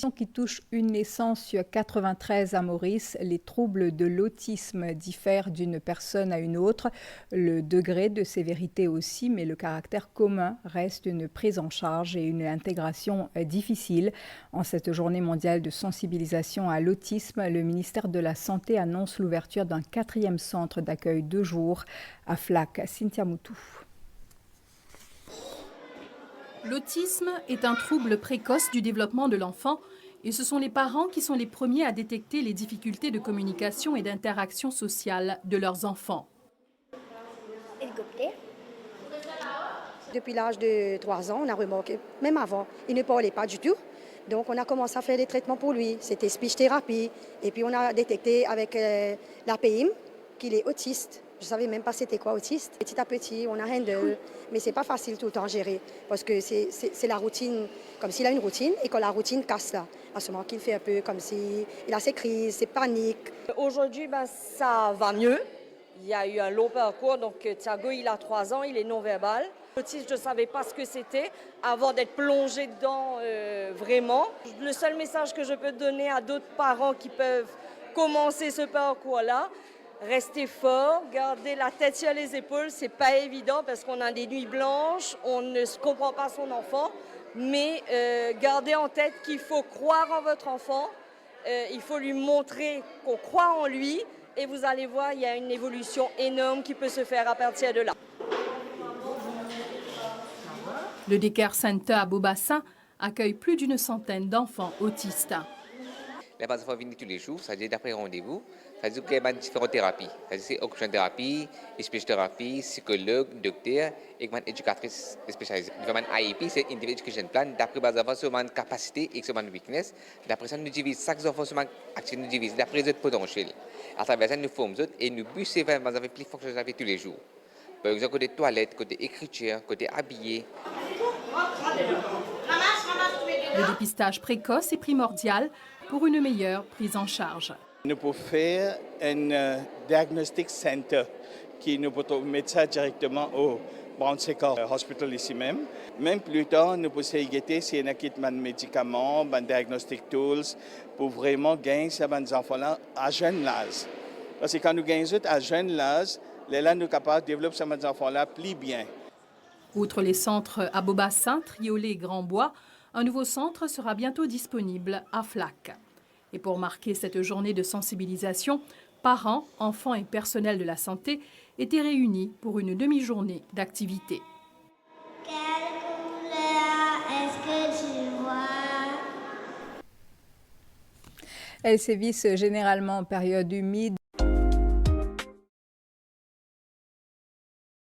qui touche une naissance sur 93 à Maurice. Les troubles de l'autisme diffèrent d'une personne à une autre, le degré de sévérité aussi, mais le caractère commun reste une prise en charge et une intégration difficile. En cette journée mondiale de sensibilisation à l'autisme, le ministère de la Santé annonce l'ouverture d'un 4e centre d'accueil de jour à Flac. Cynthia Moutou. L'autisme est un trouble précoce du développement de l'enfant et ce sont les parents qui sont les premiers à détecter les difficultés de communication et d'interaction sociale de leurs enfants. Depuis l'âge de 3 ans, on a remarqué, même avant, il ne parlait pas du tout. Donc on a commencé à faire des traitements pour lui. C'était speech thérapie. Et puis on a détecté avec l'APIM qu'il est autiste. Je ne savais même pas c'était quoi autiste. Petit à petit, on a handle, mais c'est pas facile tout le temps à gérer parce que c'est la routine, comme s'il a une routine et quand la routine casse là, à ce moment qu'il fait un peu comme s'il a ses crises, ses paniques. Aujourd'hui, ça va mieux. Il y a eu un long parcours, donc Thiago, il a 3 ans, il est non-verbal. L'autisme, je ne savais pas ce que c'était avant d'être plongée dedans vraiment. Le seul message que je peux donner à d'autres parents qui peuvent commencer ce parcours-là, restez fort, gardez la tête sur les épaules, c'est pas évident parce qu'on a des nuits blanches, on ne comprend pas son enfant, mais gardez en tête qu'il faut croire en votre enfant, il faut lui montrer qu'on croit en lui et vous allez voir, il y a une évolution énorme qui peut se faire à partir de là. Le Daycare Center à Beaubassin accueille plus d'une centaine d'enfants autistes. Les enfants viennent tous les jours, c'est-à-dire d'après rendez-vous, c'est-à-dire qu'il y a différentes thérapies. C'est occlusion-thérapie, speech-thérapie, psychologue, docteur et une éducatrice spécialisée. Un IEP, c'est Individual Education Plan, d'après les enfants sur une capacité et sur une weakness. D'après ça, nous divisons chaque enfant sur une action, nous divisons d'après notre potentiel. À travers ça, nous formons et nous bussons vers les plus fonctionnels tous les jours. Par exemple, côté toilette, côté écriture, côté habillé. Le dépistage précoce est primordial pour une meilleure prise en charge. Nous pouvons faire un diagnostic center qui nous peut mettre ça directement au Brown Secord Hospital ici même. Même plus tard, nous pouvons essayer s'il y a un médicaments, un diagnostic tools pour vraiment gagner ces enfants-là à jeune âge. Parce que quand nous gagnons à jeune âge, là, nous sommes capables de développer ces enfants-là plus bien. Outre les centres à Beaubassin, Triolet et Grandbois, un nouveau centre sera bientôt disponible à Flac. Et pour marquer cette journée de sensibilisation, parents, enfants et personnel de la santé étaient réunis pour une demi-journée d'activité. Quelle couleur est-ce que tu vois? Elles sévissent généralement en période humide.